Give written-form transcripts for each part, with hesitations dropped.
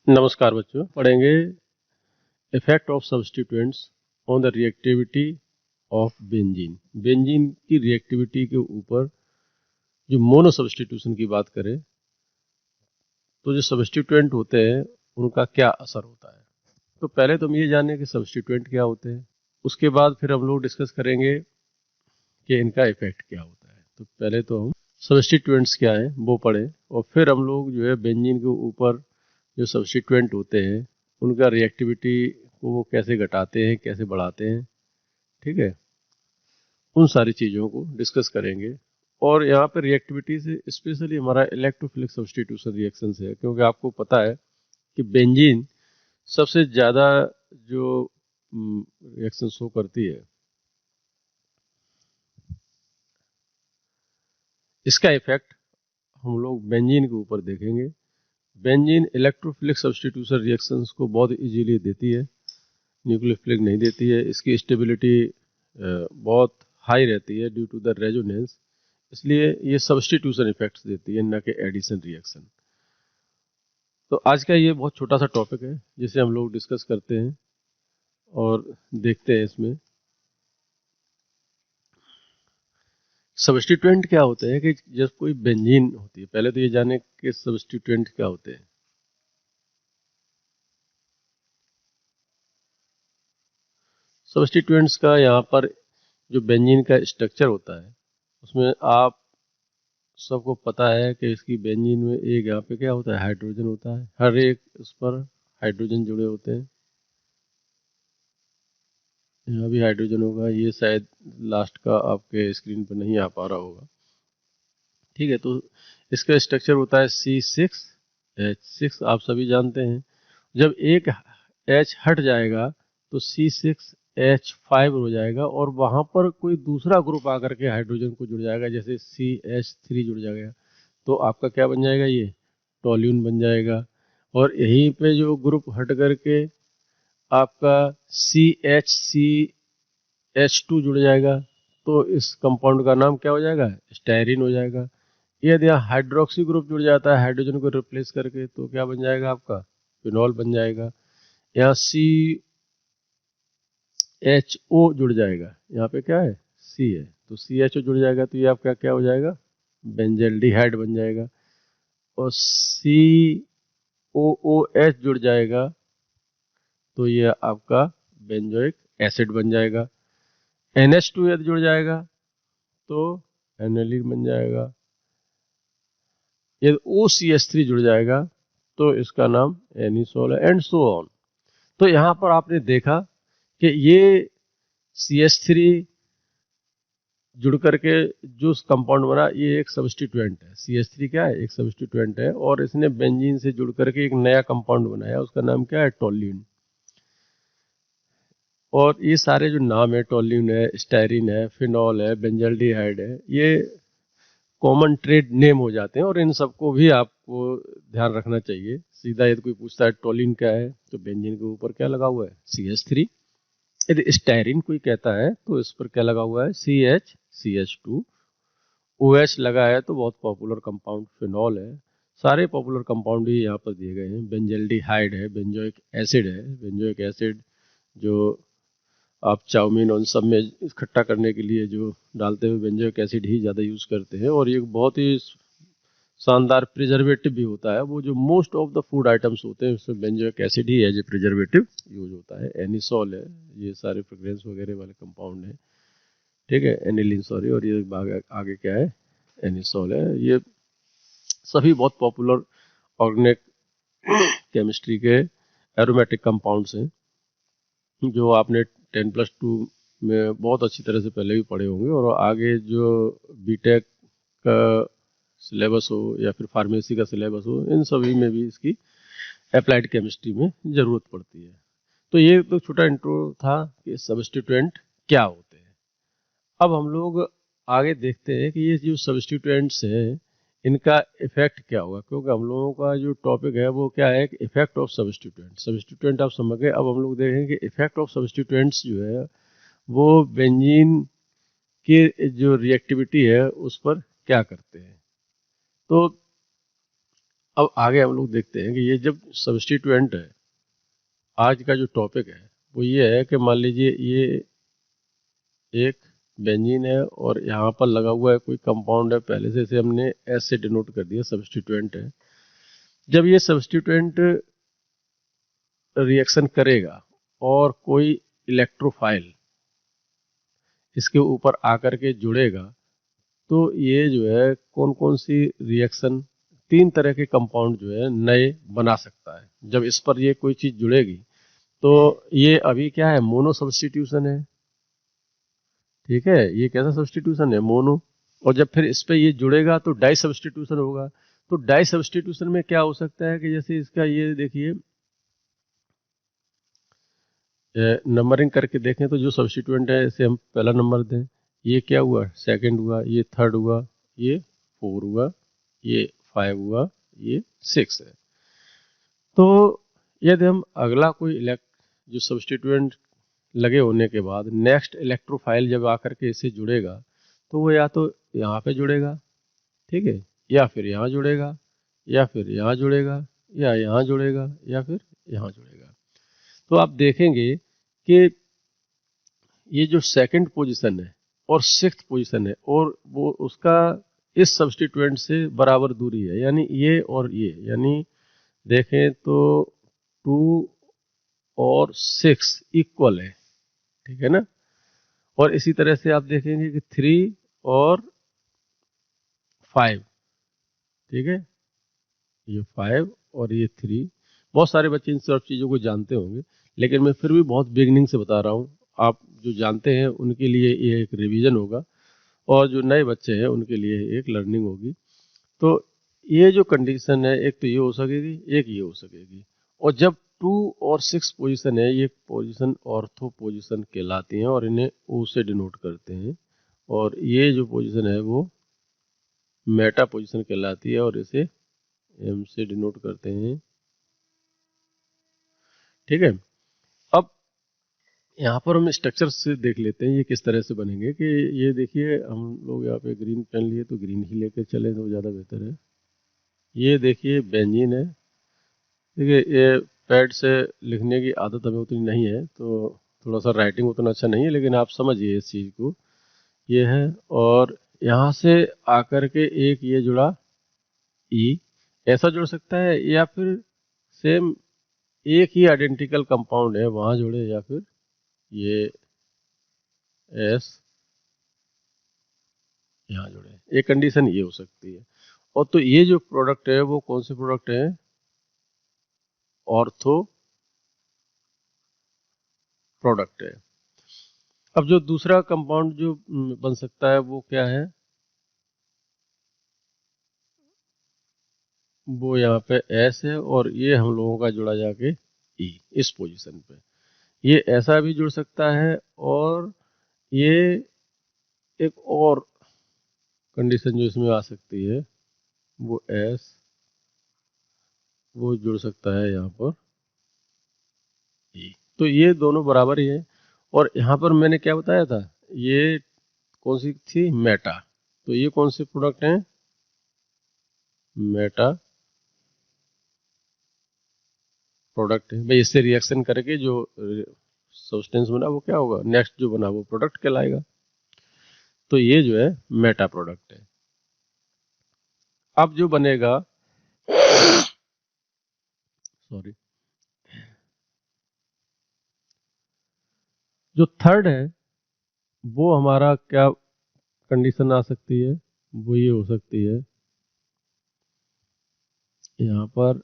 नमस्कार बच्चों, पढ़ेंगे effect of substituents on the reactivity of benzene. Benzene की रिएक्टिविटी के ऊपर जो मोनो सब्स्टिट्यूशन की बात करें तो जो सब्स्टिट्यूएंट होते हैं उनका क्या असर होता है। तो पहले तो हम ये जानें कि सब्स्टिट्यूएंट क्या होते हैं, उसके बाद फिर हम लोग डिस्कस करेंगे कि इनका इफेक्ट क्या होता है। तो पहले तो हम सब्स्टिट्यूएंट्स क्या है वो पढ़ें और फिर हम लोग जो है बेंजीन के ऊपर जो सब्स्टिट्यूएंट होते हैं उनका रिएक्टिविटी को वो कैसे घटाते हैं, कैसे बढ़ाते हैं, ठीक है, उन सारी चीज़ों को डिस्कस करेंगे। और यहाँ पर रिएक्टिविटी से स्पेशली हमारा इलेक्ट्रोफिलिक सब्स्टिट्यूशन रिएक्शन है, क्योंकि आपको पता है कि बेंजीन सबसे ज़्यादा जो रिएक्शन शो करती है, इसका इफेक्ट हम लोग बेंजीन के ऊपर देखेंगे। बेंजीन इलेक्ट्रोफिलिक सब्स्टिट्यूशन रिएक्शंस को बहुत इजीली देती है, न्यूक्लियोफिलिक नहीं देती है। इसकी स्टेबिलिटी बहुत हाई रहती है ड्यू टू द रेजोनेंस, इसलिए ये सब्स्टिट्यूशन इफेक्ट्स देती है, न कि एडिशन रिएक्शन। तो आज का ये बहुत छोटा सा टॉपिक है जिसे हम लोग डिस्कस करते हैं और देखते हैं इसमें सब्स्टिट्यूएंट क्या होते हैं। कि जब कोई बेंजीन होती है, पहले तो ये जाने कि सब्स्टिट्यूएंट क्या होते हैं। सब्स्टिट्यूएंट्स का यहाँ पर जो बेंजीन का स्ट्रक्चर होता है उसमें आप सबको पता है कि इसकी बेंजीन में एक यहाँ पे क्या होता है, हाइड्रोजन होता है। हर एक उस पर हाइड्रोजन जुड़े होते हैं। यहाँ भी हाइड्रोजन होगा, ये शायद लास्ट का आपके स्क्रीन पर नहीं आ पा रहा होगा, ठीक है। तो इसका स्ट्रक्चर होता है C6H6, आप सभी जानते हैं। जब एक H हट जाएगा तो C6H5 हो जाएगा और वहां पर कोई दूसरा ग्रुप आकर के हाइड्रोजन को जुड़ जाएगा, जैसे CH3 जुड़ जाएगा तो आपका क्या बन जाएगा, ये टोल्यून बन जाएगा। और यहीं पे जो ग्रुप हट करके आपका CHCH2 जुड़ जाएगा तो इस कंपाउंड का नाम क्या हो जाएगा, स्टायरीन हो जाएगा। यदि यहाँ हाइड्रोक्सी ग्रुप जुड़ जाता है हाइड्रोजन को रिप्लेस करके तो क्या बन जाएगा, आपका फिनॉल बन जाएगा। यहाँ CHO जुड़ जाएगा, यहाँ पे क्या है, C है तो CHO जुड़ जाएगा तो ये आपका क्या हो जाएगा, बेंजल्डिहाइड बन जाएगा। और COOH जुड़ जाएगा तो ये आपका बेंजोइक एसिड बन जाएगा। NH2 यदि जुड़ जाएगा तो एनिलीन बन जाएगा। यदि OCH3 जुड़ जाएगा तो इसका नाम एनिसोल है, एंड सो ऑन। तो यहाँ पर आपने देखा कि ये CH3 जुड़ करके जो कंपाउंड बना ये एक सब्स्टिट्यूएंट है। CH3 क्या है, एक सब्स्टिट्यूएंट है और इसने बेंजीन से जुड़ करके एक नया कंपाउंड बनाया, उसका नाम क्या है, टोल्यून। और ये सारे जो नाम है, टोल्यून है, स्टायरीन है, फिनॉल है, बेंजल्डिहाइड है, ये कॉमन ट्रेड नेम हो जाते हैं और इन सबको भी आपको ध्यान रखना चाहिए। सीधा यदि कोई पूछता है टोलिन क्या है तो बेंजीन के ऊपर क्या लगा हुआ है, CH3। यदि स्टायरीन कोई कहता है तो इस पर क्या लगा हुआ है, CH2। OH लगा है तो बहुत पॉपुलर कंपाउंड फिनॉल है। सारे पॉपुलर कंपाउंड ही यहाँ पर दिए गए हैं। बेंजल्डिहाइड है, बेंजोइक एसिड है। बेंजोइक एसिड जो आप चाउमीन और सब में इकट्ठा करने के लिए जो डालते हुए बेंजोइक एसिड ही ज़्यादा यूज़ करते हैं। और ये बहुत ही शानदार प्रिजर्वेटिव भी होता है। वो जो most of the food items होते हैं उसमें बेंजोइक एसिड ही एज ए प्रिजर्वेटिव यूज होता है। एनिसोल है, ये सारे फ्रेग्रेंस वगैरह वाले कंपाउंड है, ठीक है, एनिलीन सॉरी। और ये आगे क्या है, एनिसोल है। ये सभी बहुत पॉपुलर ऑर्गेनिक केमिस्ट्री के एरोमेटिक कंपाउंड्स हैं जो आपने 10+2 में बहुत अच्छी तरह से पहले भी पढ़े होंगे। और आगे जो बीटेक का सिलेबस हो या फिर फार्मेसी का सिलेबस हो, इन सभी में भी इसकी अप्लाइड केमिस्ट्री में ज़रूरत पड़ती है। तो ये तो छोटा इंट्रो था कि सब्स्टिट्यूएंट क्या होते हैं। अब हम लोग आगे देखते हैं कि ये जो सब्स्टिट्यूएंट्स हैं इनका इफेक्ट क्या होगा, क्योंकि हम लोगों का जो टॉपिक है वो क्या है, इफेक्ट ऑफ सब्स्टिट्यूएंट। सब्स्टिट्यूएंट आप समझ गए। अब हम लोग देखेंगे कि इफेक्ट ऑफ सब्स्टिट्यूएंट्स जो है वो बेंजीन की जो रिएक्टिविटी है उस पर क्या करते हैं। तो अब आगे हम लोग देखते हैं कि ये जब सब्स्टिट्यूएंट है, आज का जो टॉपिक है वो ये है कि मान लीजिए ये एक बेंजीन है और यहाँ पर लगा हुआ है कोई कंपाउंड है, पहले से इसे हमने एस से डिनोट कर दिया, सब्स्टिट्यूएंट है। जब ये सब्स्टिट्यूएंट रिएक्शन करेगा और कोई इलेक्ट्रोफाइल इसके ऊपर आकर के जुड़ेगा, तो ये जो है कौन कौन सी रिएक्शन, 3 तरह के कंपाउंड जो है नए बना सकता है। जब इस पर ये कोई चीज जुड़ेगी तो ये अभी क्या है, मोनो सब्स्टिट्यूशन है, ठीक है, ये कैसा सब्स्टिट्यूशन है, मोनो। और जब फिर इस पे ये जुड़ेगा तो डाई सब्स्टिट्यूशन होगा। तो डाई सब्स्टिट्यूशन में क्या हो सकता है कि जैसे इसका ये देखिए नंबरिंग करके देखें तो जो सब्स्टिट्यूएंट है इसे हम पहला नंबर दें, ये क्या हुआ, सेकंड हुआ, ये थर्ड हुआ, ये 4 हुआ, ये 5 हुआ, ये 6 है। तो यदि हम अगला कोई जो सब्स्टिट्यूएंट लगे होने के बाद नेक्स्ट इलेक्ट्रोफाइल जब आकर के इसे जुड़ेगा, तो वो या तो यहाँ पे जुड़ेगा, ठीक है, या फिर यहाँ जुड़ेगा, या फिर यहाँ जुड़ेगा, या यहाँ जुड़ेगा, या फिर यहाँ जुड़ेगा। तो आप देखेंगे कि ये जो सेकंड पोजीशन है और सिक्स्थ पोजीशन है और वो उसका इस सब्स्टिट्यूएंट से बराबर दूरी है, यानी ये और ये, यानी देखें तो 2 और 6 इक्वल है, ठीक है ना। और इसी तरह से आप देखेंगे कि 3 और 5, ठीक है, ये 5 और ये 3। बहुत सारे बच्चे इन सब चीज़ों को जानते होंगे, लेकिन मैं फिर भी बहुत बिगनिंग से बता रहा हूँ। आप जो जानते हैं उनके लिए ये एक रिवीजन होगा और जो नए बच्चे हैं उनके लिए एक लर्निंग होगी। तो ये जो कंडीशन है, एक तो ये हो सकेगी, एक ये हो सकेगी। और जब 2 और 6 पोजीशन है, ये पोजीशन ऑर्थो पोजीशन कहलाती हैं और इन्हें O से डिनोट करते हैं। और ये जो पोजीशन है वो मेटा पोजीशन कहलाती है और इसे M से डिनोट करते हैं, ठीक है। अब यहाँ पर हम स्ट्रक्चर से देख लेते हैं ये किस तरह से बनेंगे। कि ये देखिए, हम लोग यहाँ पे ग्रीन पेन लिए तो ग्रीन ही लेके चले तो ज़्यादा बेहतर है। ये देखिए बेंजीन है, देखिए ये पैड से लिखने की आदत हमें उतनी नहीं है तो थोड़ा सा राइटिंग उतना अच्छा नहीं है, लेकिन आप समझिए इस चीज़ को। ये है और यहाँ से आकर के एक ये जुड़ा ई, ऐसा जुड़ सकता है, या फिर सेम एक ही आइडेंटिकल कंपाउंड है वहाँ जुड़े, या फिर ये एस यहाँ जुड़े, एक कंडीशन ये हो सकती है। और तो ये जो प्रोडक्ट है वो कौन से प्रोडक्ट है, ऑर्थो प्रोडक्ट है। अब जो दूसरा कंपाउंड जो बन सकता है वो क्या है, वो यहाँ पे एस है और ये हम लोगों का जुड़ा जाके ई इस पोजीशन पे। ये ऐसा भी जुड़ सकता है और ये एक और कंडीशन जो इसमें आ सकती है वो एस, वो जुड़ सकता है यहाँ पर ई। तो ये दोनों बराबर ही है। और यहाँ पर मैंने क्या बताया था, ये कौन सी थी, मेटा। तो ये कौन से प्रोडक्ट हैं, मेटा प्रोडक्ट है भाई। इससे रिएक्शन करके जो सब्सटेंस बना वो क्या होगा, नेक्स्ट जो बना वो प्रोडक्ट कहलाएगा। तो ये जो है मेटा प्रोडक्ट है। अब जो बनेगा, सॉरी, जो थर्ड है वो हमारा क्या कंडीशन आ सकती है, वो ये हो सकती है, यहाँ पर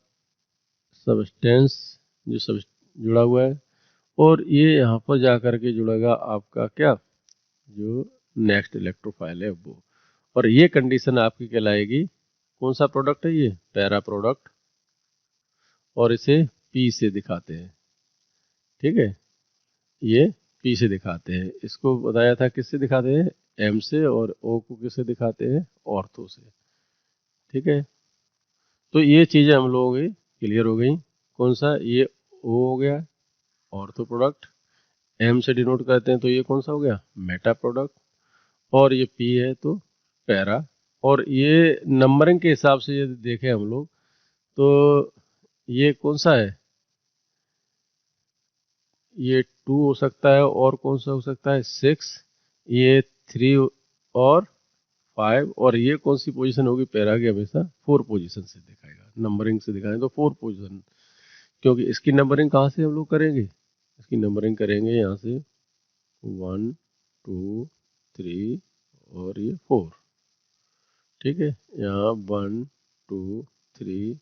सब्सटेंस जो सब जुड़ा हुआ है और ये यहाँ पर जा करके जुड़ेगा आपका क्या, जो नेक्स्ट इलेक्ट्रोफाइल है वो। और ये कंडीशन आपकी कहलाएगी, कौन सा प्रोडक्ट है ये, पैरा प्रोडक्ट। और इसे पी से दिखाते हैं, ठीक है, ये पी से दिखाते हैं। इसको बताया था किससे दिखाते हैं, एम से, और ओ को किससे दिखाते हैं, ऑर्थो से, ठीक है। तो ये चीजें हम लोगों की क्लियर हो गई। कौन सा, ये ओ हो गया ऑर्थो प्रोडक्ट, एम से डिनोट करते हैं तो ये कौन सा हो गया, मेटा प्रोडक्ट, और ये पी है तो पैरा। और ये नंबरिंग के हिसाब से यदि देखें हम लोग तो ये कौन सा है, ये 2 हो सकता है, और कौन सा हो सकता है 6, ये 3 और 5, और ये कौन सी पोजीशन होगी पैरा की, हमेशा 4 पोजीशन से दिखाएगा, नंबरिंग से दिखाएगा तो 4 पोजीशन, क्योंकि इसकी नंबरिंग कहाँ से हम लोग करेंगे, इसकी नंबरिंग करेंगे यहाँ से 1 2 3 और ये 4, ठीक है। यहाँ 1 2 3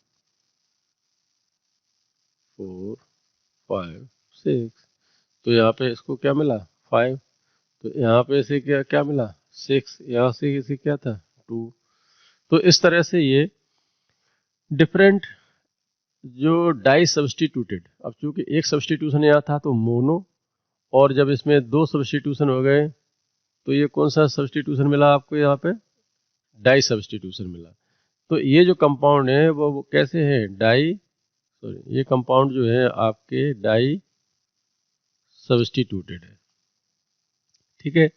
4 5 6, तो यहाँ पे इसको क्या मिला 5, तो यहाँ पे से क्या क्या मिला 6, यहाँ से इसे क्या था 2। तो इस तरह से ये डिफरेंट जो डाई सब्सटीट्यूटेड, अब चूंकि एक सब्सटीट्यूशन यहाँ था तो मोनो, और जब इसमें 2 सब्सटीट्यूशन हो गए तो ये कौन सा सब्सटीट्यूशन मिला आपको, यहाँ पे डाई सब्सटीट्यूशन मिला। तो ये जो कंपाउंड है वो कैसे है, डाई, सॉरी, ये कंपाउंड जो है आपके डाई सब्सटीट्यूटेड है, ठीक है।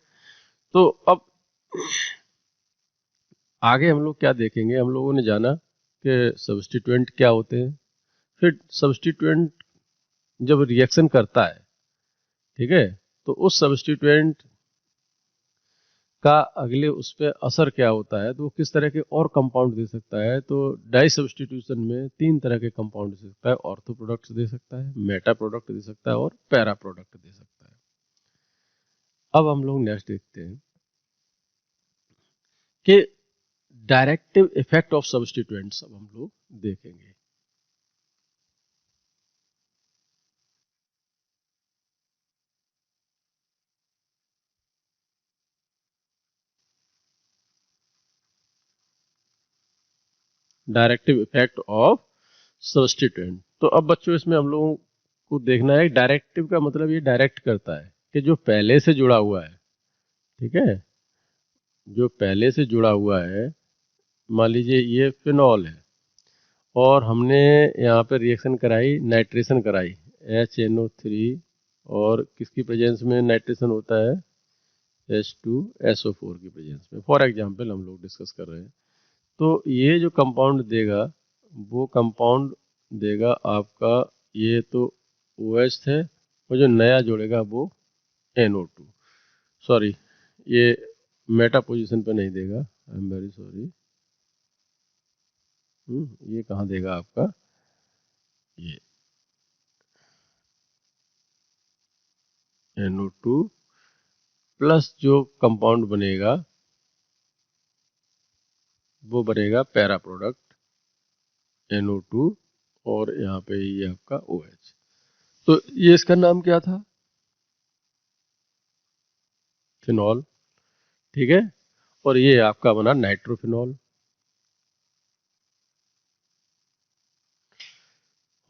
तो अब आगे हम लोग क्या देखेंगे, हम लोगों ने जाना कि सब्सटीट्यूएंट क्या होते हैं, फिर सब्सटीट्यूएंट जब रिएक्शन करता है, ठीक है, तो उस सब्सटीट्यूएंट का अगले उस पर असर क्या होता है, तो वो किस तरह के और कंपाउंड दे सकता है। तो डाई सब्सटीट्यूशन में 3 तरह के कंपाउंड दे सकता है, ऑर्थो प्रोडक्ट्स दे सकता है, मेटा प्रोडक्ट दे सकता है और पैरा प्रोडक्ट दे सकता है। अब हम लोग नेक्स्ट देखते हैं कि डायरेक्टिव इफेक्ट ऑफ सब्सटीट्यूएंट्स, अब हम लोग देखेंगे। डायरेक्टिव इफेक्ट ऑफ सब्सटीट्यूएंट, तो अब बच्चों इसमें हम लोगों को देखना है, डायरेक्टिव का मतलब ये डायरेक्ट करता है कि जो पहले से जुड़ा हुआ है, ठीक है, जो पहले से जुड़ा हुआ है, मान लीजिए ये फिनॉल है और हमने यहाँ पे रिएक्शन कराई, नाइट्रेशन कराई HNO3, और किसकी प्रेजेंस में नाइट्रेशन होता है, H2SO4 की प्रेजेंस में, फॉर एग्जांपल हम लोग डिस्कस कर रहे हैं। तो ये जो कंपाउंड देगा वो कंपाउंड देगा आपका, ये तो OH है, और जो नया जोड़ेगा वो NO2, सॉरी ये मेटा पोजीशन पे नहीं देगा, आई एम वेरी सॉरी, ये कहाँ देगा आपका, ये NO2 प्लस जो कंपाउंड बनेगा वो बनेगा पैरा प्रोडक्ट NO2, और यहाँ पे ये आपका OH। तो ये इसका नाम क्या था, फिनॉल, ठीक है, और ये आपका बना नाइट्रोफिनॉल,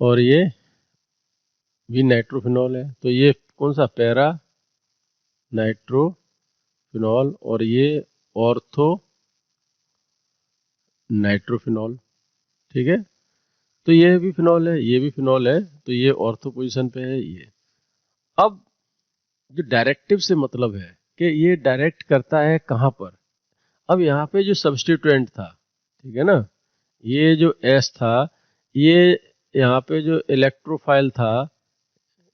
और ये भी नाइट्रोफिनॉल है, तो ये कौन सा पैरा नाइट्रोफिनॉल, और ये ऑर्थो नाइट्रोफिनॉल, ठीक है। तो ये भी फिनॉल है, ये भी फिनॉल है, तो ये ऑर्थो पोजीशन पे है ये। अब जो डायरेक्टिव से मतलब है कि ये डायरेक्ट करता है कहाँ पर, अब यहाँ पे जो सब्सटीट्यूएंट था, ठीक है ना, ये जो S था, ये यहाँ पे जो इलेक्ट्रोफाइल था,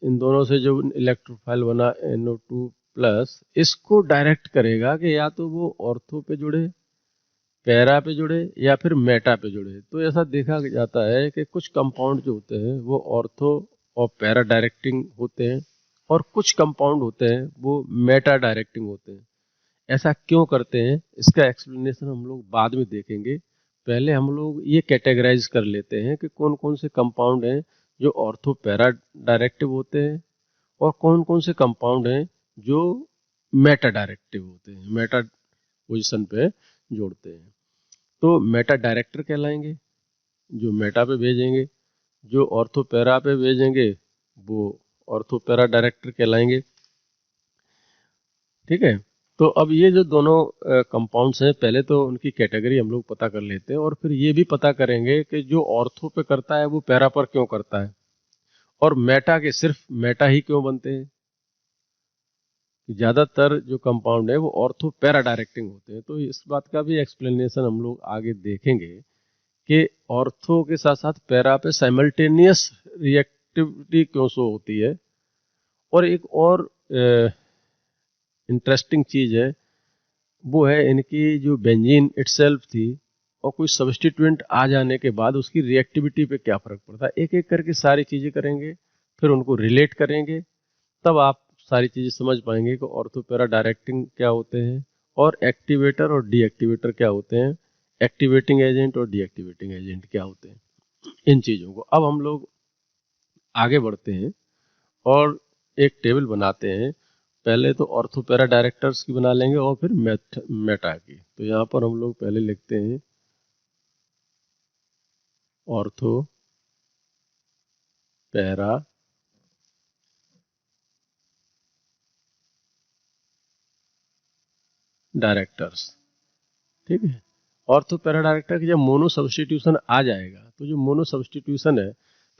इन दोनों से जो इलेक्ट्रोफाइल बना NO2 प्लस, इसको डायरेक्ट करेगा कि या तो वो ऑर्थो पे जुड़े, पैरा पे जुड़े, या फिर मेटा पे जुड़े। तो ऐसा देखा जाता है कि कुछ कंपाउंड जो होते हैं वो ऑर्थो और पैरा डायरेक्टिंग होते हैं, और कुछ कंपाउंड होते हैं वो मेटा डायरेक्टिंग होते हैं। ऐसा क्यों करते हैं, इसका एक्सप्लेनेशन हम लोग बाद में देखेंगे। पहले हम लोग ये कैटेगराइज कर लेते हैं कि कौन कौन से कंपाउंड हैं जो ऑर्थो पैरा डायरेक्टिव होते हैं, और कौन कौन से कंपाउंड हैं जो मेटा डायरेक्टिव होते हैं, मेटा पोजिशन पे जोड़ते हैं। तो मेटा डायरेक्टर कहलाएंगे, जो मेटा पे भेजेंगे, जो ऑर्थो पैरा पे भेजेंगे वो ऑर्थो पैरा डायरेक्टर कहलाएंगे, ठीक है। तो अब ये जो दोनों कंपाउंड्स हैं, पहले तो उनकी कैटेगरी हम लोग पता कर लेते हैं, और फिर ये भी पता करेंगे कि जो ऑर्थो पे करता है वो पैरा पर क्यों करता है, और मेटा के सिर्फ मेटा ही क्यों बनते हैं। ज्यादातर जो कंपाउंड है वो ऑर्थो पैरा डायरेक्टिंग होते हैं, तो इस बात का भी एक्सप्लेनेशन हम लोग आगे देखेंगे कि ऑर्थो के साथ साथ पैरा पे साइमल्टेनियस रिएक्टिविटी क्यों शो होती है। और एक और इंटरेस्टिंग चीज है, वो है इनकी जो बेंजीन इटसेल्फ थी और कोई सब्स्टिट्यूएंट आ जाने के बाद उसकी रिएक्टिविटी पे क्या फर्क पड़ता है। एक एक करके सारी चीजें करेंगे, फिर उनको रिलेट करेंगे, तब आप सारी चीजें समझ पाएंगे कि ऑर्थो पैरा डायरेक्टिंग क्या होते हैं और एक्टिवेटर और डीएक्टिवेटर क्या होते हैं, एक्टिवेटिंग एजेंट और डीएक्टिवेटिंग एजेंट क्या होते हैं, इन चीजों को। अब हम लोग आगे बढ़ते हैं और एक टेबल बनाते हैं। पहले तो ऑर्थो पैरा डायरेक्टर्स की बना लेंगे और फिर मेटा की। तो यहाँ पर हम लोग पहले लिखते हैं ऑर्थो पैरा डायरेक्टर्स, ठीक है। ऑर्थो पैरा डायरेक्टर की जब मोनो सब्स्टिट्यूशन आ जाएगा, तो जो मोनो सब्स्टिट्यूशन है,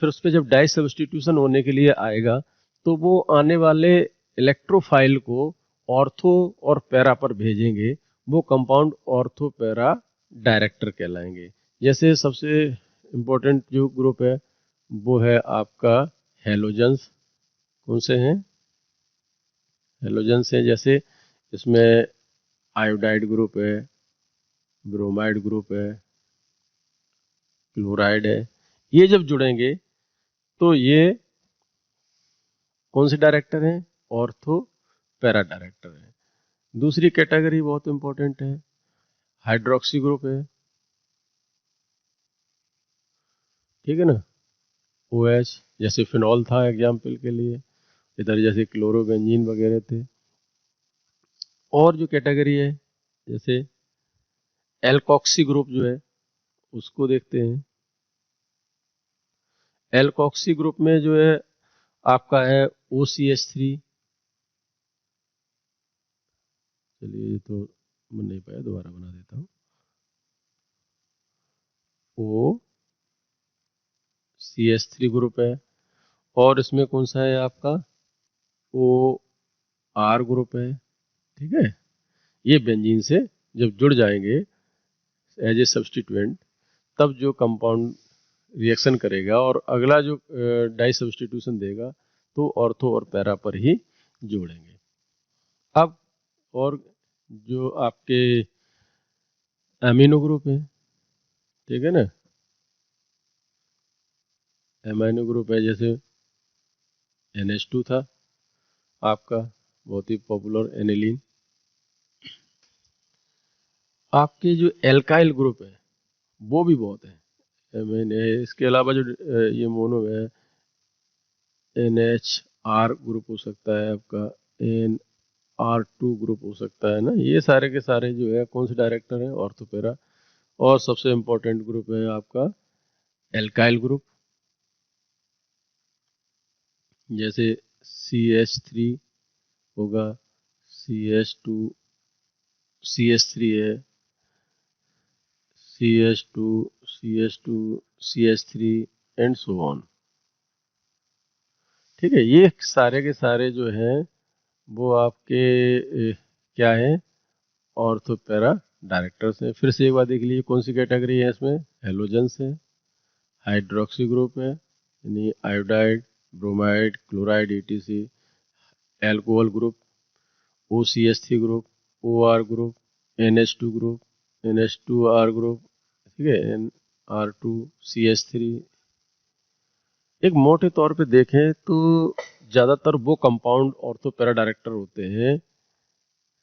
फिर उस पर जब डाई सब्स्टिट्यूशन होने के लिए आएगा, तो वो आने वाले इलेक्ट्रोफाइल को ऑर्थो और पैरा पर भेजेंगे। वो कंपाउंड ऑर्थो पैरा डायरेक्टर कहलाएंगे। जैसे सबसे इम्पोर्टेंट जो ग्रुप है वो है आपका हेलोजन्स। कौन से हैं? हेलोजन्स हैं। जैसे इसमें आयोडाइड ग्रुप है, ब्रोमाइड ग्रुप है, क्लोराइड है। ये जब जुड़ेंगे तो ये कौन से डायरेक्टर हैं? ऑर्थो पैरा डायरेक्टर है। दूसरी कैटेगरी बहुत इंपॉर्टेंट है, हाइड्रोक्सी ग्रुप है, ठीक है ना। OH, जैसे फिनॉल था एग्जाम्पल के लिए, इधर जैसे क्लोरोबेंजीन वगैरह थे। और जो कैटेगरी है जैसे एल्कोक्सी ग्रुप जो है, उसको देखते हैं। एल्कोक्सी ग्रुप में जो है आपका है OCH3। चलिए ये तो बन नहीं पाया, दोबारा बना देता हूँ। OCH3 ग्रुप है। और इसमें कौन सा है आपका? OR ग्रुप है, ठीक है। ये बेंजीन से जब जुड़ जाएंगे एज ए सब्स्टिट्यूएंट, तब जो कंपाउंड रिएक्शन करेगा और अगला जो डाई सब्स्टिट्यूशन देगा, तो ऑर्थो और पैरा पर ही जोड़ेंगे। अब और जो आपके एमिनो ग्रुप है, ठीक है ना, एमाइनो ग्रुप है। जैसे NH2 था आपका, बहुत ही पॉपुलर एनिलीन। आपके जो एल्काइल ग्रुप है वो भी बहुत है। मैंने इसके अलावा जो ये मोनो है, NHR ग्रुप हो सकता है आपका, NR2 ग्रुप हो सकता है ना। ये सारे के सारे जो है कौन से डायरेक्टर हैं? ऑर्थोपेरा। और सबसे इम्पोर्टेंट ग्रुप है आपका एल्काइल ग्रुप। जैसे CH3 होगा, CH2, CH3 है, CH2, CH2, CH3 and so on, ठीक है। ये सारे के सारे जो हैं वो आपके क्या है? ऑर्थोपेरा डायरेक्टर्स हैं। फिर से एक बार देख लीजिए कौन सी कैटेगरी है इसमें। हेलोजेंस है, हाइड्रोक्सी ग्रुप है यानी iodide, bromide, chloride, ETC, alcohol group, OCH3 group, OR group, NH2 group, NH2R group, ठीक है, NR2CH3। एक मोटे तौर पे देखें तो ज्यादातर वो कंपाउंड ऑर्थोपेरा डायरेक्टर होते हैं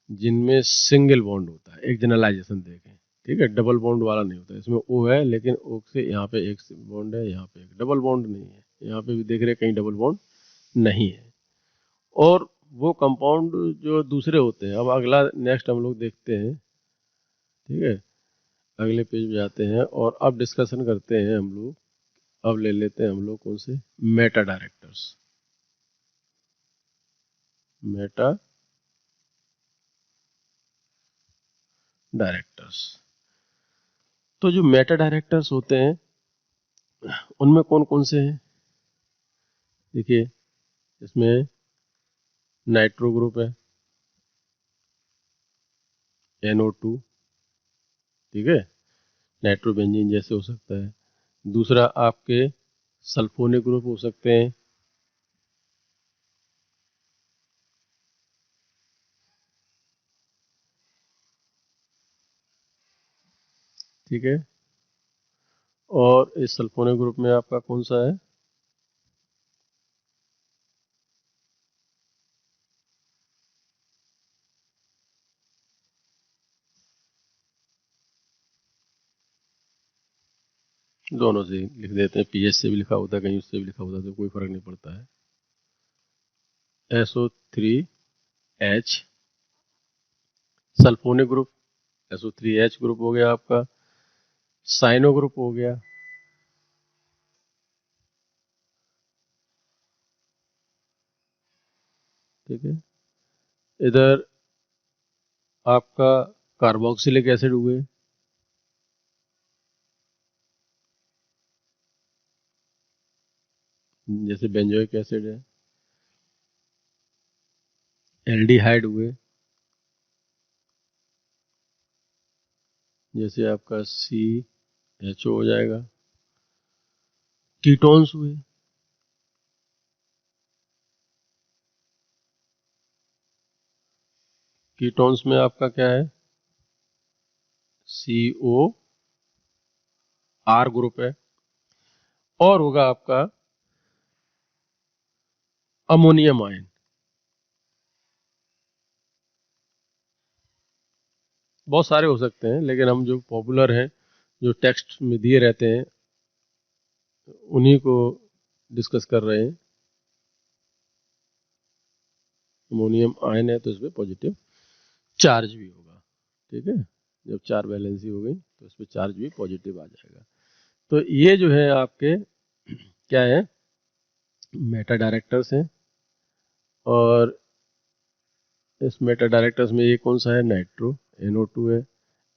जिनमें सिंगल बॉन्ड होता है। एक जनरलाइजेशन देखें, ठीक है, डबल बॉन्ड वाला नहीं होता। इसमें O है लेकिन O से यहाँ पे एक बॉन्ड है, यहाँ पे एक डबल बॉन्ड नहीं है। यहाँ पे भी देख रहे हैं कहीं डबल बॉन्ड नहीं है। और वो कंपाउंड जो दूसरे होते हैं, अब अगला नेक्स्ट हम लोग देखते हैं, ठीक है। अगले पेज पे जाते हैं और अब डिस्कशन करते हैं हम लोग। अब ले लेते हैं हम लोग कौन से? Meta directors. Meta directors. तो जो मेटा डायरेक्टर्स होते हैं उनमें कौन कौन से हैं? देखिए इसमें नाइट्रो ग्रुप है, NO2, ठीक है। नाइट्रोबेंजीन जैसे हो सकता है। दूसरा आपके सल्फोनिक ग्रुप हो सकते हैं, ठीक है। और इस सल्फोनिक ग्रुप में आपका कौन सा है, दोनों से लिख देते हैं, पीएच से भी लिखा होता है, कहीं उससे भी लिखा होता है, तो कोई फर्क नहीं पड़ता है। SO3H sulphonic group, SO3H group हो गया आपका, साइनो ग्रुप हो गया, ठीक है। इधर आपका कार्बोक्सिलिक एसिड हुए, जैसे बेंजोइक एसिड है। एल्डिहाइड हुए, जैसे आपका CHO हो जाएगा। कीटोन्स हुए, कीटोन्स में आपका क्या है, COR ग्रुप है। और होगा आपका अमोनियम आयन। बहुत सारे हो सकते हैं, लेकिन हम जो पॉपुलर हैं, जो टेक्स्ट में दिए रहते हैं, उन्हीं को डिस्कस कर रहे हैं। अमोनियम आयन है तो इसमें पॉजिटिव चार्ज भी होगा, ठीक है। जब चार वैलेंसी हो गई तो इस पर चार्ज भी पॉजिटिव आ जाएगा। तो ये जो है आपके क्या है, मेटा डायरेक्टर्स हैं। और इस मेटा डायरेक्टर्स में ये कौन सा है, नाइट्रो, NO2 है,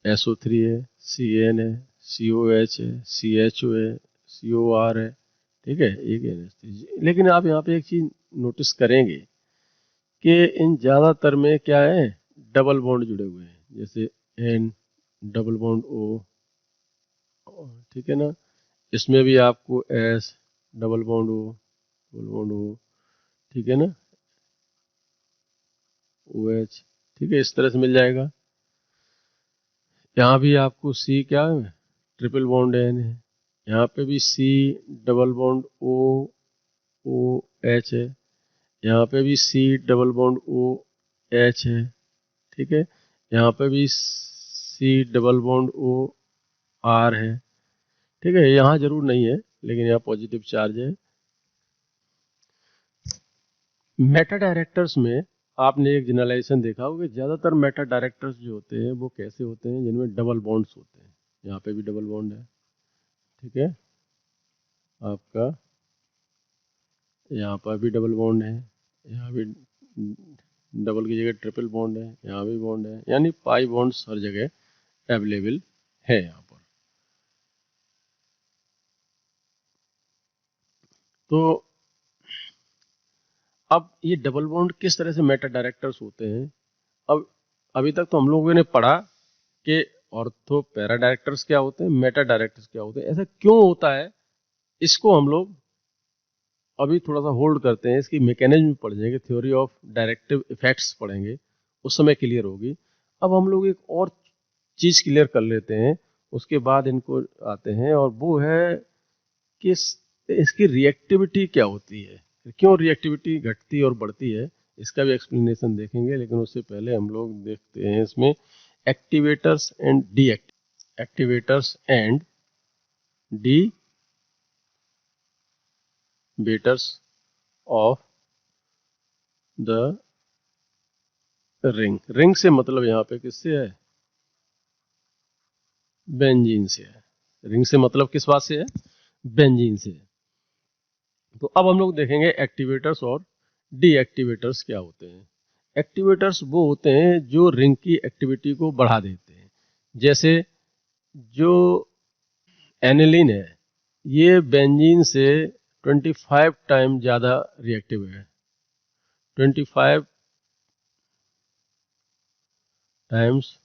SO3 है, CN है, COH है, CHO है, COR है, ठीक है। एक NH3। लेकिन आप यहाँ पे एक चीज नोटिस करेंगे कि इन ज्यादातर में क्या है, डबल बॉन्ड जुड़े हुए हैं, जैसे N डबल बॉन्ड O, ठीक है ना। इसमें भी आपको S double bond O double bond O, ठीक है ना, OH, ठीक है, इस तरह से मिल जाएगा। यहाँ भी आपको C क्या है, ट्रिपल बॉन्ड N है। यहाँ पे भी C डबल बॉन्ड OH है। यहाँ पे भी C डबल बॉन्ड OH है, ठीक है। यहाँ पे भी C डबल बॉन्ड OR है, ठीक है। यहाँ जरूर नहीं है, लेकिन यहाँ पॉजिटिव चार्ज है। मेटा डायरेक्टर्स में आपने एक जनरलाइजेशन देखा होगा कि ज्यादातर मेटा डायरेक्टर्स जो होते हैं वो कैसे होते हैं, जिनमें डबल बॉन्ड्स होते हैं। यहाँ पे भी डबल बॉन्ड है, ठीक है। आपका यहाँ पर भी डबल बॉन्ड है, यहाँ भी डबल की जगह ट्रिपल बॉन्ड है, यहाँ भी बॉन्ड है, यानी पाई बॉन्ड्स हर जगह अवेलेबल है यहाँ पर। तो अब ये डबल बॉन्ड किस तरह से मेटा डायरेक्टर्स होते हैं। अब अभी तक तो हम लोगों ने पढ़ा कि ऑर्थो पैरा डायरेक्टर्स क्या होते हैं, मेटा डायरेक्टर्स क्या होते हैं, ऐसा क्यों होता है, इसको हम लोग अभी थोड़ा सा होल्ड करते हैं। इसकी मैकेनिज्म पढ़ जाएंगे, थ्योरी ऑफ डायरेक्टिव इफेक्ट्स पढ़ेंगे, उस समय क्लियर होगी। अब हम लोग एक और चीज क्लियर कर लेते हैं, उसके बाद इनको आते हैं, और वो है कि इसकी रिएक्टिविटी क्या होती है, क्यों रिएक्टिविटी घटती और बढ़ती है, इसका भी एक्सप्लेनेशन देखेंगे। लेकिन उससे पहले हम लोग देखते हैं इसमें activators and D activators and D बेटर्स of the ring. Ring से मतलब यहाँ पे किससे है, बेंजीन से है। रिंग से मतलब किस बात से है, बेंजीन से है। तो अब हम लोग देखेंगे एक्टिवेटर्स और डीएक्टिवेटर्स क्या होते हैं। एक्टिवेटर्स वो होते हैं जो रिंग की एक्टिविटी को बढ़ा देते हैं। जैसे जो एनिलीन है, ये बेंजीन से 25 टाइम ज्यादा रिएक्टिव है, 25 times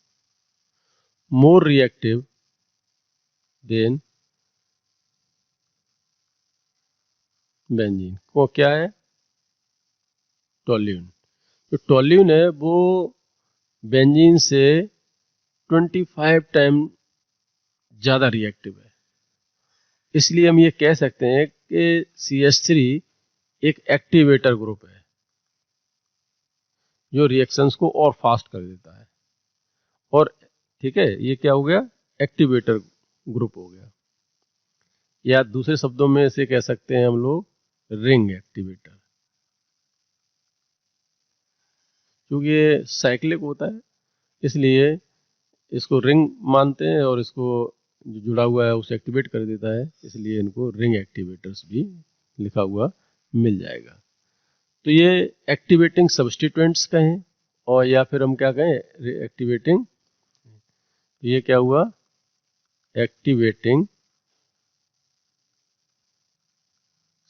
more reactive than benzene को क्या है, टोल्यून। तो टोल्यून है वो बेंजीन से 25 टाइम ज़्यादा रिएक्टिव है। इसलिए हम ये कह सकते हैं कि CH3 एक एक्टिवेटर ग्रुप है जो रिएक्शंस को और फास्ट कर देता है। और ठीक है, ये क्या हो गया, एक्टिवेटर ग्रुप हो गया, या दूसरे शब्दों में इसे कह सकते हैं हम लोग रिंग एक्टिवेटर, क्योंकि ये साइक्लिक होता है इसलिए इसको रिंग मानते हैं, और इसको जो जुड़ा हुआ है उसे एक्टिवेट कर देता है, इसलिए इनको रिंग एक्टिवेटर्स भी लिखा हुआ मिल जाएगा। तो ये एक्टिवेटिंग सब्स्टिट्यूएंट्स कहें, और या फिर हम क्या कहें, एक्टिवेटिंग, ये क्या हुआ, एक्टिवेटिंग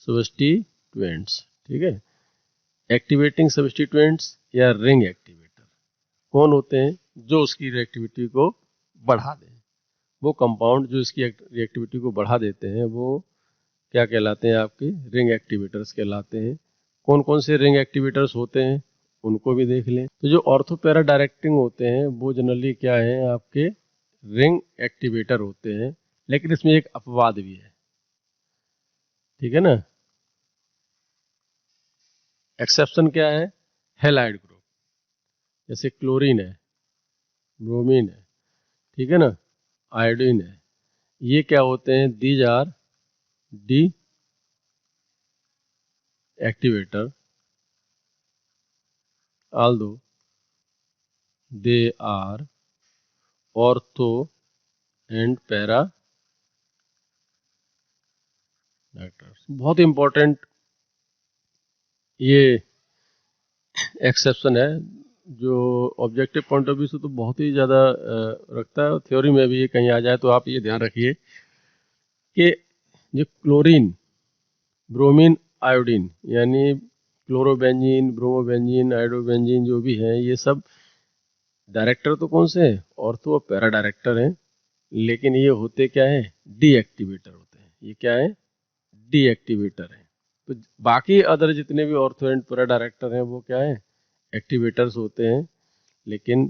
सब्स्टिट्यूएंट्स। ठीक है, एक्टिवेटिंग सब्स्टिट्यूएंट्स या रिंग एक्टिवेटर कौन होते हैं, जो उसकी रिएक्टिविटी को बढ़ा दें। वो कंपाउंड जो इसकी रिएक्टिविटी को बढ़ा देते हैं वो क्या कहलाते हैं, आपके रिंग एक्टिवेटर्स कहलाते हैं। कौन कौन से रिंग एक्टिवेटर्स होते हैं उनको भी देख लें। तो जो ऑर्थो पैरा डायरेक्टिंग होते हैं वो जनरली क्या है, आपके रिंग एक्टिवेटर होते हैं, लेकिन इसमें एक अपवाद भी है, ठीक है ना। एक्सेप्शन क्या है, हैलाइड ग्रुप, जैसे क्लोरीन है, ब्रोमीन है, ठीक है ना, आयोडीन है, ये क्या होते हैं, these R D activator although they are ortho and para directors. बहुत इंपॉर्टेंट ये एक्सेप्शन है, जो ऑब्जेक्टिव पॉइंट ऑफ व्यू से तो बहुत ही ज़्यादा रखता है, थ्योरी में भी ये कहीं आ जाए तो आप ये ध्यान रखिए कि जो क्लोरीन, ब्रोमीन, आयोडीन, यानी क्लोरोबेंजीन, ब्रोमोबेंजीन, आयोडोबेंजीन जो भी हैं, ये सब डायरेक्टर तो कौन से हैं, ऑर्थो और पैरा डायरेक्टर हैं, लेकिन ये होते क्या है, डीएक्टिवेटर होते हैं। ये क्या है, डीएक्टिवेटर है। तो बाकी अदर जितने भी ऑर्थो एंड पैरा डायरेक्टर हैं वो क्या है, एक्टिवेटर्स होते हैं, लेकिन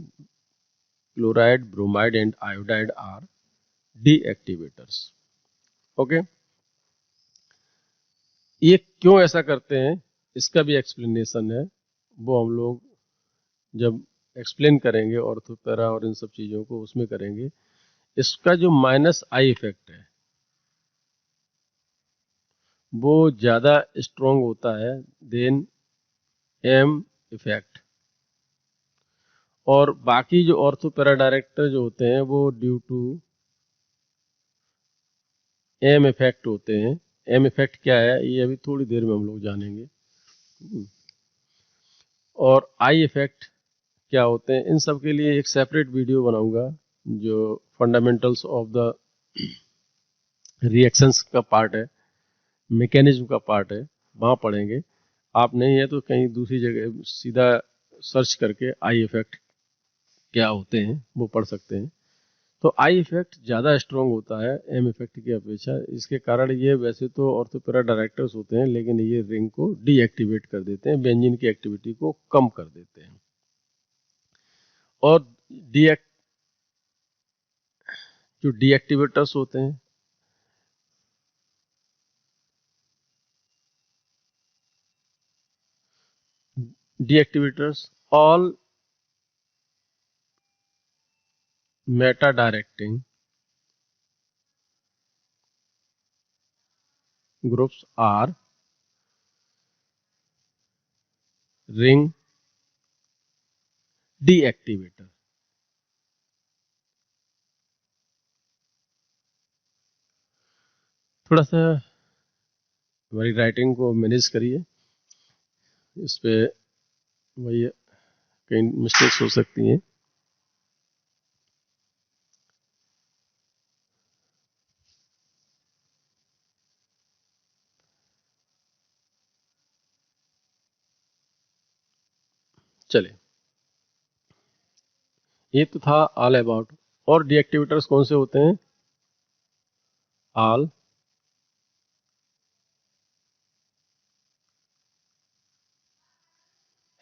chloride, bromide and iodide are deactivators. Okay, ये क्यों ऐसा करते हैं इसका भी एक्सप्लेनेशन है, वो हम लोग जब एक्सप्लेन करेंगे ऑर्थो पैरा और इन सब चीज़ों को उसमें करेंगे। इसका जो माइनस आई इफेक्ट है वो ज़्यादा स्ट्रॉन्ग होता है देन एम इफेक्ट, और बाकी जो ऑर्थो पैरा डायरेक्टर जो होते हैं वो ड्यू टू एम इफेक्ट होते हैं। एम इफेक्ट क्या है ये अभी थोड़ी देर में हम लोग जानेंगे। और आई इफेक्ट क्या होते हैं, इन सब के लिए एक सेपरेट वीडियो बनाऊंगा, जो फंडामेंटल्स ऑफ द रिएक्शंस का पार्ट है, मैकेनिज्म का पार्ट है, वहाँ पढ़ेंगे। आप नहीं है तो कहीं दूसरी जगह सीधा सर्च करके आई इफेक्ट क्या होते हैं वो पढ़ सकते हैं। तो आई इफेक्ट ज़्यादा स्ट्रॉन्ग होता है एम इफेक्ट की अपेक्षा। इसके कारण ये वैसे तो ऑर्थोपेरा डायरेक्टर्स होते हैं, लेकिन ये रिंग को डीएक्टिवेट कर देते हैं, बेंजीन की एक्टिविटी को कम कर देते हैं। और जो डीएक्टिवेटर्स होते हैं, deactivators all meta directing groups are ring deactivator. थोड़ा सा हमारी राइटिंग को मैनेज करिए, इस पे वही कई मिस्टेक्स हो सकती हैं। चलिए, ये तो था ऑल अबाउट। और डीएक्टिवेटर्स कौन से होते हैं, ऑल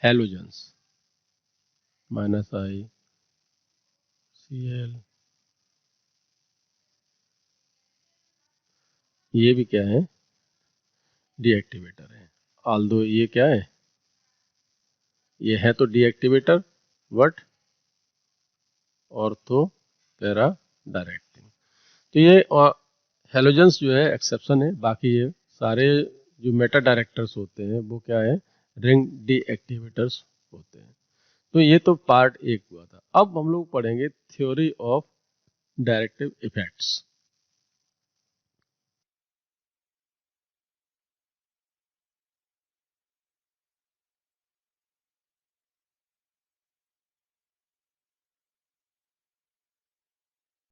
हैलोजेंस -ICl, ये भी क्या है, डीएक्टिवेटर है। ऑल्दो ये क्या है, ये है तो deactivator, but ortho para directing. तो ये हेलोजेंस जो है एक्सेप्शन है, बाकी ये सारे जो मेटा डायरेक्टर्स होते हैं वो क्या है, रिंग डीएक्टिवेटर्स होते हैं। तो ये तो पार्ट एक हुआ था। अब हम लोग पढ़ेंगे थ्योरी ऑफ डायरेक्टिव इफेक्ट्स।